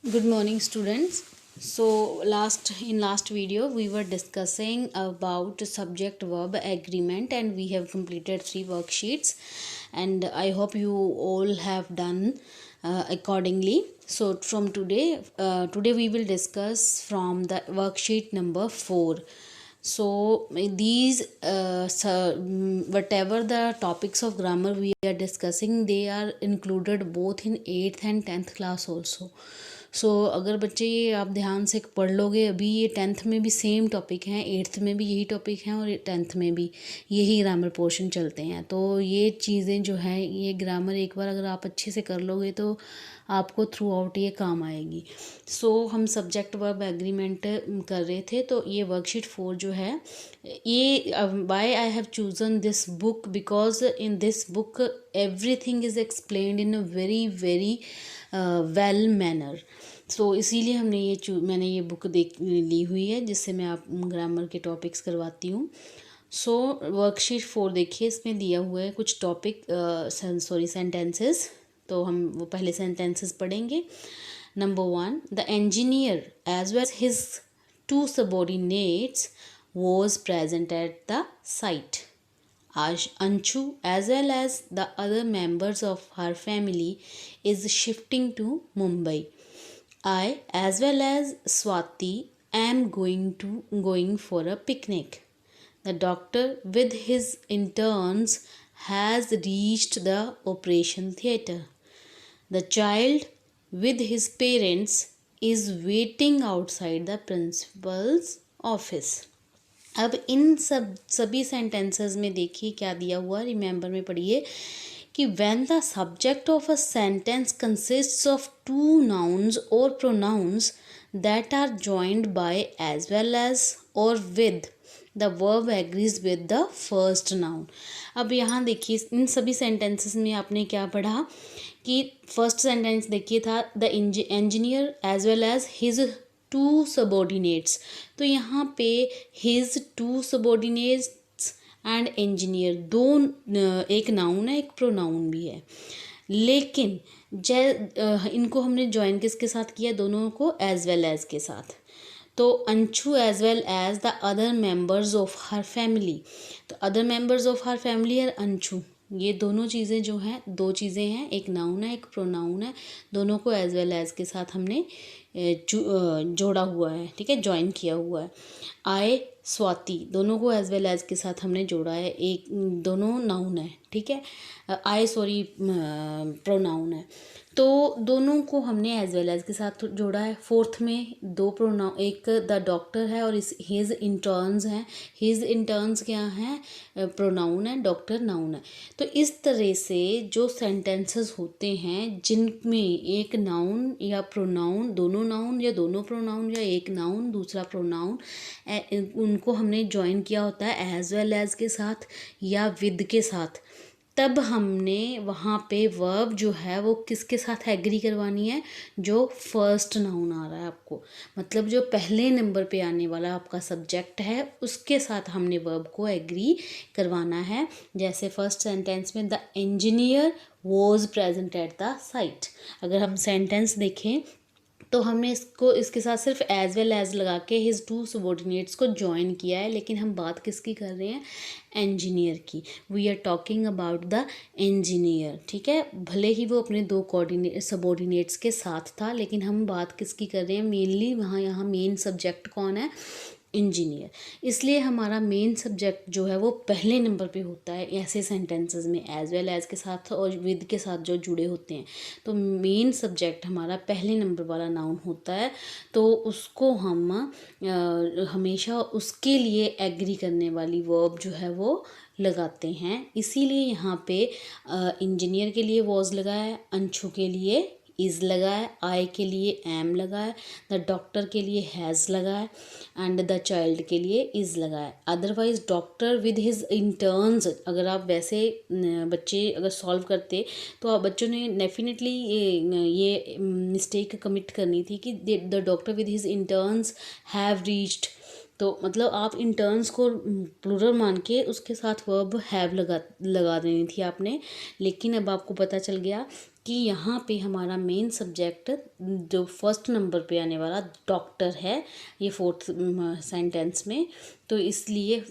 Good morning, students. So last video we were discussing about subject verb agreement, and we have completed 3 worksheets, and I hope you all have done accordingly. So from today we will discuss from the worksheet number 4. So these whatever the topics of grammar we are discussing, they are included both in 8th and 10th class also. सो अगर बच्चे ये आप ध्यान से पढ़ लोगे, अभी ये 10th में भी सेम टॉपिक हैं, 8th में भी यही टॉपिक हैं और 10th में भी यही ग्रामर पोर्शन चलते हैं। तो ये चीज़ें जो हैं, ये ग्रामर एक बार अगर आप अच्छे से कर लोगे तो आपको थ्रू आउट ये काम आएगी। सो हम सब्जेक्ट वर्ब एग्रीमेंट कर रहे थे, तो ये वर्कशीट 4 जो है, ये why I have chosen this book because in this book everything is explained in a very very well manner. So इसीलिए मैंने ये बुक ली हुई है, जिससे मैं आप ग्रामर के टॉपिक्स करवाती हूँ। सो वर्कशीट 4 देखिए, इसमें दिया हुआ है कुछ टॉपिक सेंटेंसेस। तो हम वो पहले सेंटेंसेस पढ़ेंगे। Number 1, the engineer as well his 2 subordinates was present at the site. Anshu, as well as the other members of her family, is shifting to Mumbai. I, as well as Swati, am going for a picnic. The doctor, with his interns, has reached the operation theatre. The child, with his parents, is waiting outside the principal's office. अब इन सभी sentences में देखिए क्या दिया हुआ, remember में पढ़िए कि when the subject of a sentence consists of 2 nouns or pronouns that are joined by as well as or with the verb agrees with the first noun. अब यहाँ देखिए, इन सभी सेंटेंसेस में आपने क्या पढ़ा कि फर्स्ट सेंटेंस देखिए था the engineer as well as his 2 subordinates. तो यहाँ पे हिज 2 सबॉर्डिनेट्स एंड इंजीनियर दो एक नाउन है, एक प्रोनाउन भी है, लेकिन इनको हमने ज्वाइन किसके साथ किया, दोनों को एज वेल एज के साथ। तो Anshu as well as the other members of her family. तो other members of her family और अंशु, ये दोनों चीज़ें जो हैं, 2 चीज़ें हैं, एक नाउन है एक प्रोनाउन है, दोनों को एज वेल एज के साथ हमने जोड़ा हुआ है, ठीक है, ज्वाइन किया हुआ है। आई स्वाति, दोनों को एज वेल एज के साथ हमने जोड़ा है, एक दोनों नाउन है, ठीक है, आई सॉरी प्रोनाउन है। तो दोनों को हमने एज वेल एज के साथ जोड़ा है। 4th में 2 प्रोनाउन, एक द डॉक्टर है और हिज इंटर्न्स हैं। हिज इंटर्न्स क्या हैं, प्रोनाउन है, डॉक्टर नाउन है। तो इस तरह से जो सेंटेंसेस होते हैं जिनमें एक नाउन या प्रोनाउन, दोनों नाउन या दोनों प्रोनाउन या एक नाउन दूसरा प्रोनाउन, उनको हमने ज्वाइन किया होता है एज वेल एज के साथ या विद के साथ, तब हमने वहाँ पे वर्ब जो है वो किसके साथ एग्री करवानी है, जो फर्स्ट नाउन आ रहा है आपको, मतलब जो पहले नंबर पे आने वाला आपका सब्जेक्ट है उसके साथ हमने वर्ब को एग्री करवाना है। जैसे फर्स्ट सेंटेंस में the engineer was present at the site, अगर हम सेंटेंस देखें तो हमने इसके साथ सिर्फ एज वेल एज लगा के हिज 2 सबॉर्डिनेट्स को ज्वाइन किया है, लेकिन हम बात किसकी कर रहे हैं, इंजीनियर की। We are talking about the engineer, ठीक है, भले ही वो अपने 2 सबॉर्डिनेट्स के साथ था, लेकिन हम बात किसकी कर रहे हैं, मेनली यहाँ मेन सब्जेक्ट कौन है, इंजीनियर। इसलिए हमारा मेन सब्जेक्ट जो है वो पहले नंबर पे होता है ऐसे सेंटेंसेस में, एज वेल एज के साथ और विद के साथ जो जुड़े होते हैं। तो मेन सब्जेक्ट हमारा पहले नंबर वाला नाउन होता है, तो उसको हम हमेशा उसके लिए एग्री करने वाली वर्ब जो है वो लगाते हैं। इसीलिए यहाँ पे इंजीनियर के लिए वॉज लगा है, अंशु के लिए इज़ लगा है, आई के लिए एम लगा है, द डॉक्टर के लिए हैज़ लगा है एंड द चाइल्ड के लिए इज़ लगा है। Otherwise doctor with his interns, अगर आप वैसे बच्चे अगर सॉल्व करते तो आप बच्चों ने डेफिनेटली ये मिस्टेक कमिट करनी थी कि the doctor with his interns have reached. तो मतलब आप इंटर्न्स को प्लूरल मान के उसके साथ वर्ब हैव लगा देनी थी आपने, लेकिन अब आपको पता चल गया कि यहाँ पे हमारा मेन सब्जेक्ट जो फर्स्ट नंबर पे आने वाला डॉक्टर है ये फोर्थ सेंटेंस में, तो इसलिए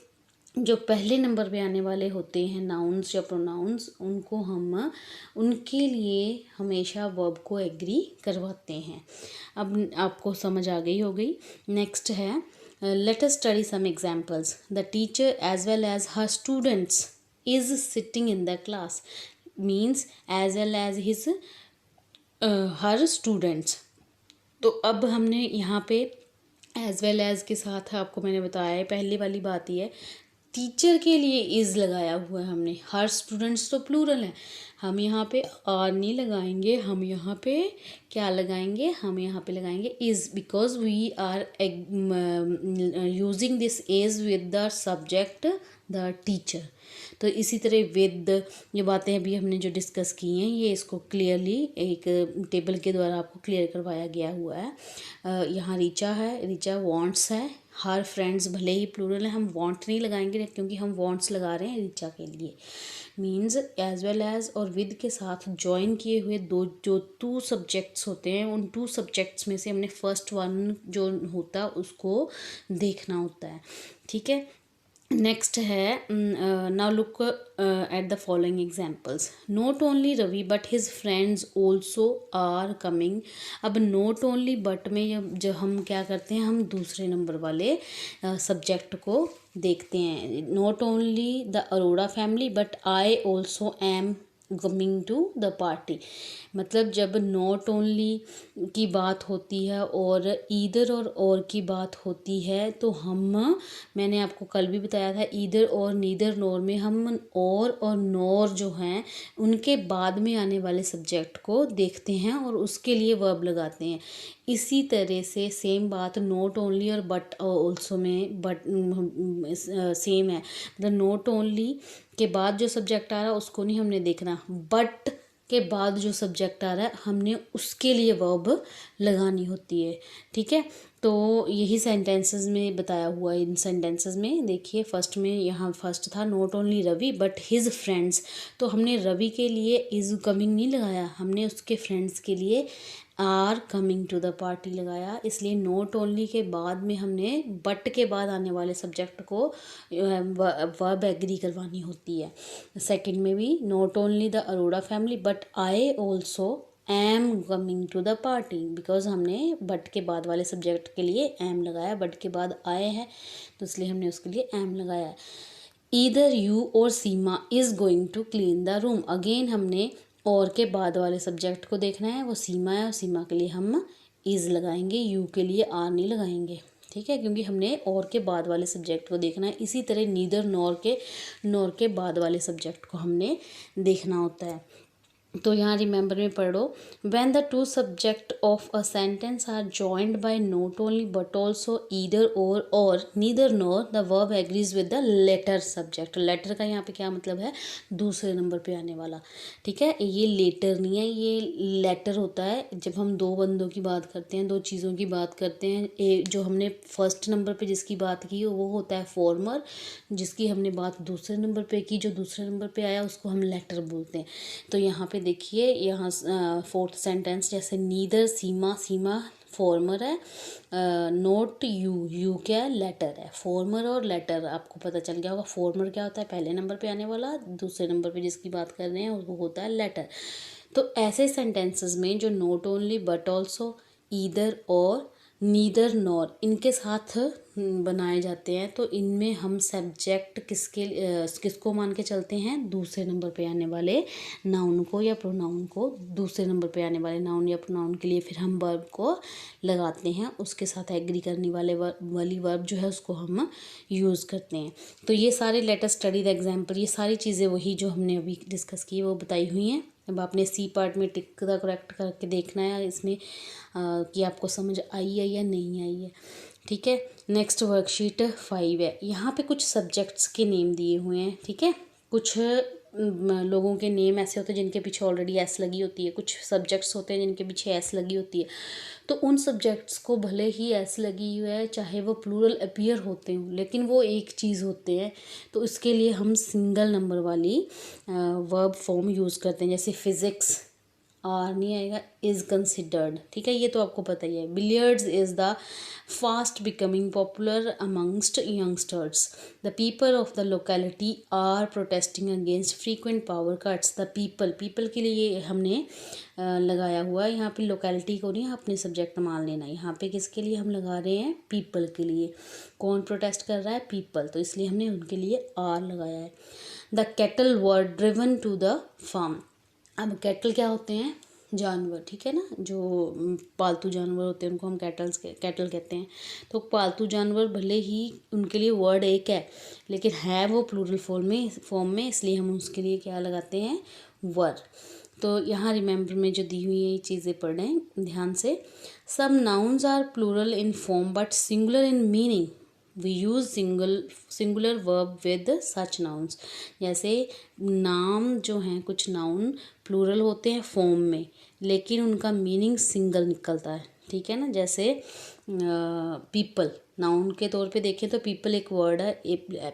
जो पहले नंबर पे आने वाले होते हैं नाउन्स या प्रोनाउंस, उनको हम उनके लिए हमेशा वर्ब को एग्री करवाते हैं। अब आपको समझ आ गई हो गई। नेक्स्ट है let us study some examples. The teacher as well as her students is sitting in the class means as well as his her students. तो अब हमने यहाँ पे एज वेल एज के साथ आपको मैंने बताया है, पहली वाली बात ही है टीचर के लिए इज़ लगाया हुआ है हमने। हर स्टूडेंट्स तो प्लूरल है, हम यहाँ पे आर नहीं लगाएंगे, हम यहाँ पे क्या लगाएंगे, हम यहाँ पे लगाएंगे is, because we are using this is with the subject the teacher. तो इसी तरह विद, ये बातें अभी हमने जो डिस्कस की हैं ये इसको क्लियरली एक टेबल के द्वारा आपको क्लियर करवाया गया हुआ है। यहाँ रीचा है, रीचा वांट्स है, हर फ्रेंड्स भले ही प्लूरल है, हम वांट नहीं लगाएंगे क्योंकि हम वांट्स लगा रहे हैं रीचा के लिए। Means as well as or with के साथ ज्वाइन किए हुए जो टू सब्जेक्ट्स होते हैं, उन टू सब्जेक्ट्स में से हमने फर्स्ट वन जो होता है उसको देखना होता है। ठीक है, नेक्स्ट है now look at the following examples. Not only Ravi but his friends also are coming. अब नॉट ओनली बट में जब हम क्या करते हैं, हम दूसरे नंबर वाले सब्जेक्ट को देखते हैं। Not only the Arora family but I also am coming to the party. मतलब जब नॉट ओनली की बात होती है और ईदर और की बात होती है तो हम, मैंने आपको कल भी बताया था, ईदर और नीदर नॉर में हम और नॉर जो हैं उनके बाद में आने वाले सब्जेक्ट को देखते हैं और उसके लिए वर्ब लगाते हैं। इसी तरह से सेम बात नॉट ओनली और बट ऑल्सो में बट सेम है। मतलब नॉट ओनली के बाद जो सब्जेक्ट आ रहा है उसको नहीं हमने देखना, बट के बाद जो सब्जेक्ट आ रहा है हमने उसके लिए वर्ब लगानी होती है। ठीक है, तो यही सेंटेंसेस में बताया हुआ है। इन सेंटेंसेस में देखिए फर्स्ट में यहाँ फर्स्ट था not only Ravi but his friends, तो हमने रवि के लिए इज़ कमिंग नहीं लगाया, हमने उसके फ्रेंड्स के लिए are coming to the party लगाया। इसलिए नॉट ओनली के बाद में हमने बट के बाद आने वाले सब्जेक्ट को वर्ब एग्री करवानी होती है। सेकंड में भी not only the Arora family but I also am coming to the party, because हमने बट के बाद वाले सब्जेक्ट के लिए एम लगाया, बट के बाद आए हैं तो इसलिए हमने उसके लिए एम लगाया। Either you or Seema is going to clean the room, again हमने और के बाद वाले सब्जेक्ट को देखना है, वो सीमा है और सीमा के लिए हम इज़ लगाएंगे, यू के लिए आर नहीं लगाएंगे। ठीक है, क्योंकि हमने और के बाद वाले सब्जेक्ट को देखना है। इसी तरह नीदर नॉर के बाद वाले सब्जेक्ट को हमने देखना होता है। तो यहाँ रिमेंबर में पढ़ो, when the two subject of a sentence are joined by not only but also either or neither nor the verb agrees with the latter subject. Latter का यहाँ पे क्या मतलब है, दूसरे नंबर पे आने वाला। ठीक है, ये लेटर नहीं है, ये लेटर होता है। जब हम दो बंदों की बात करते हैं, दो चीज़ों की बात करते हैं, जो हमने फर्स्ट नंबर पे जिसकी बात की वो होता है फॉर्मर, जिसकी हमने बात दूसरे नंबर पे की, जो दूसरे नंबर पे आया उसको हम लेटर बोलते हैं। तो यहाँ पे देखिए, यहाँ फोर्थ सेंटेंस जैसे नीदर सीमा फॉर्मर है, नोट यू क्या है, लेटर है। फॉर्मर और लेटर आपको पता चल गया होगा। फॉर्मर क्या होता है, पहले नंबर पे आने वाला, दूसरे नंबर पे जिसकी बात कर रहे हैं वो होता है लेटर। तो ऐसे सेंटेंसेस में जो not only but also either or neither nor इनके साथ बनाए जाते हैं, तो इनमें हम सब्जेक्ट किसको मान के चलते हैं, दूसरे नंबर पे आने वाले नाउन को या प्रोनाउन को। दूसरे नंबर पे आने वाले नाउन या प्रोनाउन के लिए फिर हम वर्ब को लगाते हैं, उसके साथ एग्री करने वाली वर्ब जो है उसको हम यूज़ करते हैं। तो ये सारे late us study the example, ये सारी चीज़ें वही जो हमने अभी डिस्कस की वो बताई हुई हैं। अब आपने सी पार्ट में टिक का करेक्ट करके देखना है इसमें कि आपको समझ आई है या नहीं आई है। ठीक है, नेक्स्ट वर्कशीट 5 है। यहाँ पे कुछ सब्जेक्ट्स के नेम दिए हुए हैं। ठीक है, कुछ लोगों के नेम ऐसे होते हैं जिनके पीछे ऑलरेडी एस लगी होती है, कुछ सब्जेक्ट्स होते हैं जिनके पीछे एस लगी होती है। तो उन सब्जेक्ट्स को भले ही एस लगी हुई है, चाहे वो प्लूरल अपीयर होते हों, लेकिन वो एक चीज़ होते हैं। तो इसके लिए हम सिंगल नंबर वाली वर्ब फॉर्म यूज़ करते हैं, जैसे फिज़िक्स आर नहीं आएगा, इज़ कंसिडर्ड, ठीक है, ये तो आपको पता ही है। Billiards is the fast becoming popular amongst youngsters. The people of the locality are protesting against frequent power cuts. The people के लिए ये हमने लगाया हुआ है, यहाँ पे लोकेलिटी को नहीं अपने सब्जेक्ट मान लेना, यहाँ पे किसके लिए हम लगा रहे हैं, पीपल के लिए। कौन प्रोटेस्ट कर रहा है, पीपल, तो इसलिए हमने उनके लिए आर लगाया है। The cattle were driven to the farm. अब कैटल क्या होते हैं, जानवर, ठीक है ना, जो पालतू जानवर होते हैं उनको हम कैटल कहते हैं। तो पालतू जानवर भले ही उनके लिए वर्ड एक है, लेकिन है वो प्लूरल फॉर्म में, इसलिए हम उसके लिए क्या लगाते हैं, वर। तो यहाँ रिमेंबर में जो दी हुई है ये चीज़ें पढ़ रहे हैं ध्यान से। Some nouns are plural in form but singular in meaning. We use singular verb with such nouns. जैसे नाम जो हैं, कुछ नाउन प्लूरल होते हैं फॉर्म में, लेकिन उनका मीनिंग सिंगल निकलता है, ठीक है ना। जैसे पीपल, नाउन के तौर पे देखें तो पीपल एक वर्ड है,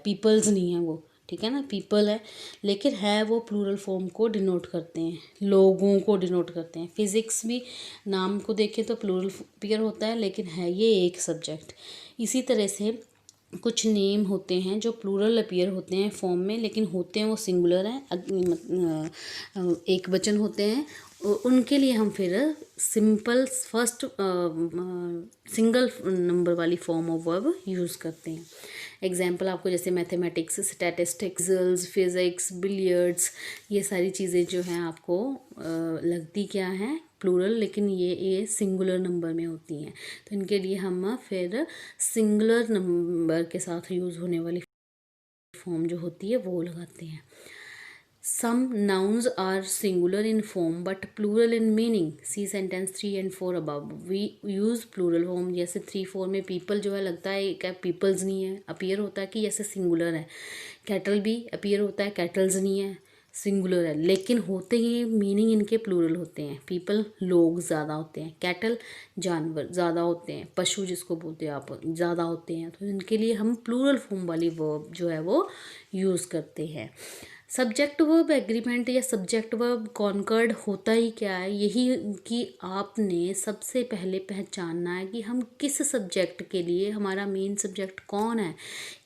पीपल्स नहीं है वो, ठीक है ना, पीपल है, लेकिन है वो प्लूरल फॉर्म को डिनोट करते हैं, लोगों को डिनोट करते हैं। फिज़िक्स भी नाम को देखें तो प्लूरल अपीयर होता है, लेकिन है ये एक सब्जेक्ट। इसी तरह से कुछ नेम होते हैं जो प्लूरल अपीयर होते हैं फॉर्म में, लेकिन होते हैं वो सिंगुलर हैं, एक वचन होते हैं, उनके लिए हम फिर सिंपल फर्स्ट सिंगल नंबर वाली फॉर्म ऑफ वर्ब यूज़ करते हैं। एग्जाम्पल आपको जैसे मैथमेटिक्स, स्टैटिस्टिक्स, फिज़िक्स, बिलियर्ड्स, ये सारी चीज़ें जो हैं आपको लगती क्या हैं, प्लूरल, लेकिन ये सिंगुलर नंबर में होती हैं। तो इनके लिए हम फिर सिंगुलर नंबर के साथ यूज़ होने वाली फॉर्म जो होती है वो लगाते हैं। Some nouns are singular in form but plural in meaning. See sentence 3 and 4 above. We use plural form. जैसे 3-4 में people जो है लगता है क्या peoples नहीं है, अपीयर होता है कि जैसे सिंगुलर है। कैटल भी अपीयर होता है, कैटल्स नहीं है, सिंगुलर है, लेकिन होते ही मीनिंग इनके प्लूरल होते हैं। पीपल लोग ज़्यादा होते हैं, कैटल जानवर ज़्यादा होते हैं, पशु जिसको बोलते हैं आप ज़्यादा होते हैं। तो इनके लिए हम प्लूरल फॉर्म वाली वर्ब जो है वो यूज़ करते हैं। सब्जेक्ट वर्ब एग्रीमेंट या सब्जेक्ट वर्ब कॉन्कर्ड होता ही क्या है, यही कि आपने सबसे पहले पहचानना है कि हम किस सब्जेक्ट के लिए, हमारा मेन सब्जेक्ट कौन है,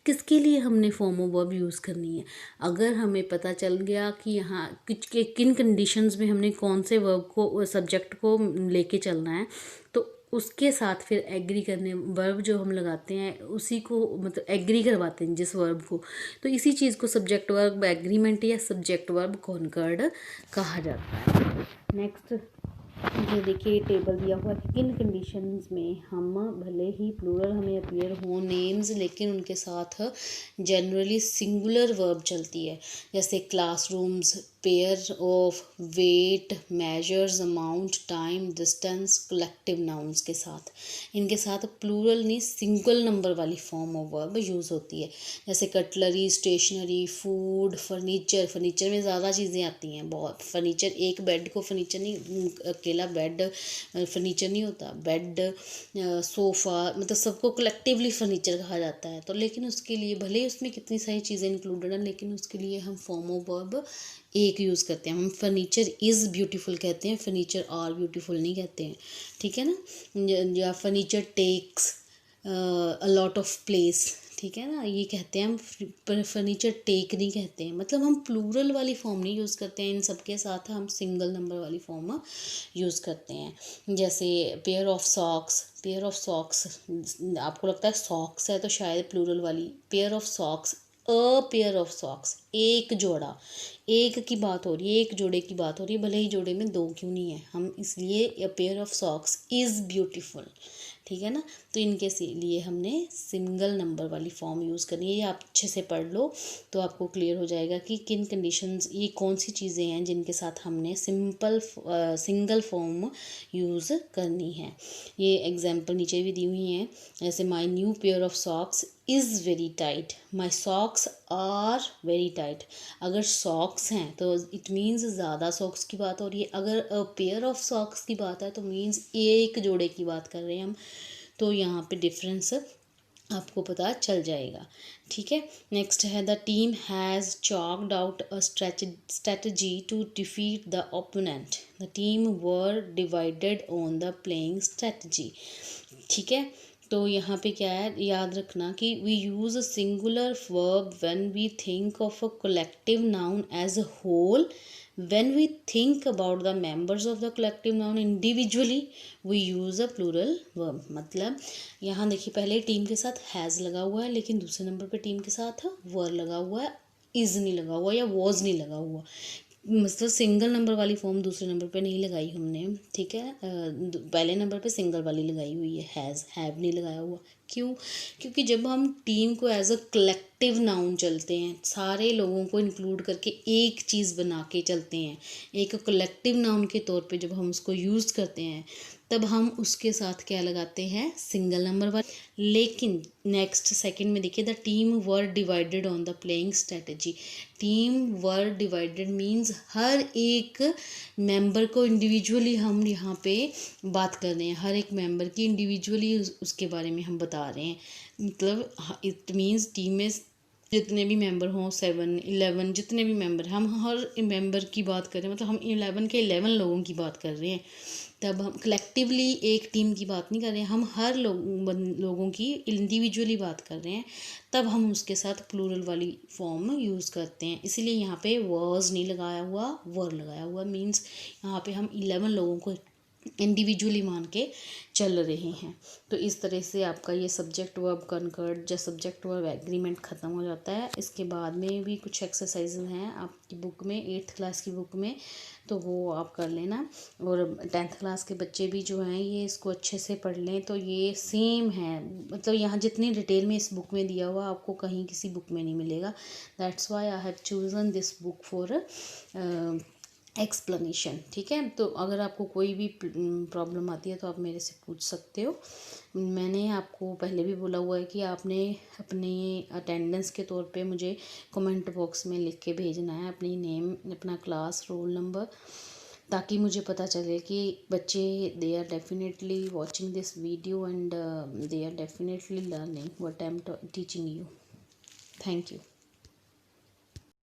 किसके लिए हमने फॉर्म ऑफ वर्ब यूज़ करनी है। अगर हमें पता चल गया कि यहाँ किन कंडीशंस में हमने कौन से वर्ब को, सब्जेक्ट को लेके चलना है, तो उसके साथ फिर एग्री करने वर्ब जो हम लगाते हैं उसी को मतलब एग्री करवाते हैं जिस वर्ब को, तो इसी चीज़ को सब्जेक्ट वर्ब एग्रीमेंट या सब्जेक्ट वर्ब कॉन्कर्ड कहा जाता है। नेक्स्ट ये देखिए टेबल दिया हुआ है कि किन कंडीशंस में हम भले ही प्लूरल हमें अपीयर हो नेम्स, लेकिन उनके साथ जनरली सिंगुलर वर्ब चलती है। जैसे classrooms, pair of, weight, measures, amount, time, distance, collective nouns के साथ, इनके साथ प्लूरल नहीं सिंगल नंबर वाली फॉर्म ऑफ वर्ब यूज़ होती है। जैसे कटलरी, स्टेशनरी, फूड, फर्नीचर में ज़्यादा चीज़ें आती हैं बहुत। फर्नीचर, एक बेड को फर्नीचर नहीं, अकेला बेड फर्नीचर नहीं होता, बेड, सोफ़ा, मतलब सबको कलेक्टिवली फर्नीचर कहा जाता है। तो लेकिन उसके लिए भले ही उसमें कितनी सारी चीज़ें इंक्लूडेड हैं, लेकिन उसके लिए हम फॉर्म ऑफ वर्ब एक यूज़ करते हैं। हम फर्नीचर इज़ ब्यूटीफुल कहते हैं, फर्नीचर आर ब्यूटीफुल नहीं कहते हैं, ठीक है ना। या furniture takes a lot of place, ठीक है ना, ये कहते हैं हम। फर्नीचर टेक नहीं कहते हैं, मतलब हम प्लूरल वाली फॉर्म नहीं यूज़ करते हैं। इन सब के साथ हम सिंगल नंबर वाली फॉर्म यूज़ करते हैं। जैसे पेयर ऑफ सॉक्स, आपको लगता है सॉक्स है तो शायद प्लूरल वाली, pair of socks, a pair of socks, एक जोड़ा, एक की बात हो रही है, एक जोड़े की बात हो रही है, भले ही जोड़े में दो क्यों नहीं है, हम इसलिए a pair of socks is beautiful, ठीक है ना। तो इनके लिए हमने सिंगल नंबर वाली फॉर्म यूज़ करनी है। ये आप अच्छे से पढ़ लो तो आपको क्लियर हो जाएगा कि किन कंडीशंस, ये कौन सी चीज़ें हैं जिनके साथ हमने सिंगल फॉर्म यूज़ करनी है। ये एग्जांपल नीचे भी दी हुई हैं, जैसे my new pair of socks is very tight, my socks are very tight. अगर सॉक्स हैं तो इट मीन्स ज़्यादा सॉक्स की बात हो रही है, अगर पेयर ऑफ सॉक्स की बात है तो मीन्स एक जोड़े की बात कर रहे हैं हम। तो यहाँ पे डिफरेंस आपको पता चल जाएगा। ठीक है, नेक्स्ट है the team has chalked out a strategy to defeat the opponent. The team were divided on the playing strategy. ठीक है, तो यहाँ पे क्या है, याद रखना कि we use a singular verb when we think of a collective noun as a whole. When we think about the members of the collective noun individually, we use a plural verb. मतलब यहाँ देखिए पहले team के साथ has लगा हुआ है, लेकिन दूसरे नंबर पे टीम के साथ वर लगा हुआ है, इज़ नहीं लगा हुआ या वॉज नहीं लगा हुआ। मतलब सिंगल नंबर वाली फॉर्म दूसरे नंबर पे नहीं लगाई हमने। ठीक है, पहले नंबर पे सिंगल वाली लगाई हुई है, हैज़, हैव नहीं लगाया हुआ। क्यों? क्योंकि जब हम टीम को एज अ कलेक्टिव नाउन चलते हैं, सारे लोगों को इंक्लूड करके एक चीज़ बना के चलते हैं, एक कलेक्टिव नाउन के तौर पे जब हम उसको यूज़ करते हैं, तब हम उसके साथ क्या लगाते हैं, सिंगल नंबर वाली। लेकिन नेक्स्ट सेकंड में देखिए, the team were divided on the playing strategy. Team were divided means हर एक मेंबर को इंडिविजुअली हम यहाँ पे बात कर रहे हैं, हर एक मेंबर की इंडिविजुअली उसके बारे में हम बता रहे हैं। मतलब इट मीन्स टीम में जितने भी मेंबर हों, 7, 11 जितने भी मेंबर, हम हर मेंबर की बात कर रहे हैं, मतलब हम 11 के 11 लोगों की बात कर रहे हैं। तब हम कलेक्टिवली एक टीम की बात नहीं कर रहे हैं, हम हर लोगों की इंडिविजुअली बात कर रहे हैं, तब हम उसके साथ प्लूरल वाली फॉर्म यूज़ करते हैं। इसीलिए यहाँ पे वर्स नहीं लगाया हुआ, वर लगाया हुआ। मीन्स यहाँ पे हम 11 लोगों को इंडिविजुअली मान के चल रहे हैं। तो इस तरह से आपका ये सब्जेक्ट वर्ब कनकर्ड या सब्जेक्ट वर्ब एग्रीमेंट ख़त्म हो जाता है। इसके बाद में भी कुछ एक्सरसाइज हैं आपकी बुक में, 8th क्लास की बुक में, तो वो आप कर लेना। और 10th क्लास के बच्चे भी जो हैं ये इसको अच्छे से पढ़ लें। तो ये सेम है, मतलब यहाँ जितनी डिटेल में इस बुक में दिया हुआ आपको कहीं किसी बुक में नहीं मिलेगा। That's why I have chosen this book for explanation. ठीक है, तो अगर आपको कोई भी प्रॉब्लम आती है तो आप मेरे से पूछ सकते हो। मैंने आपको पहले भी बोला हुआ है कि आपने अपने अटेंडेंस के तौर पे मुझे कमेंट बॉक्स में लिख के भेजना है अपनी नेम, अपना क्लास, रोल नंबर, ताकि मुझे पता चले कि बच्चे they are definitely watching this video and they are definitely learning what I am teaching you. Thank you.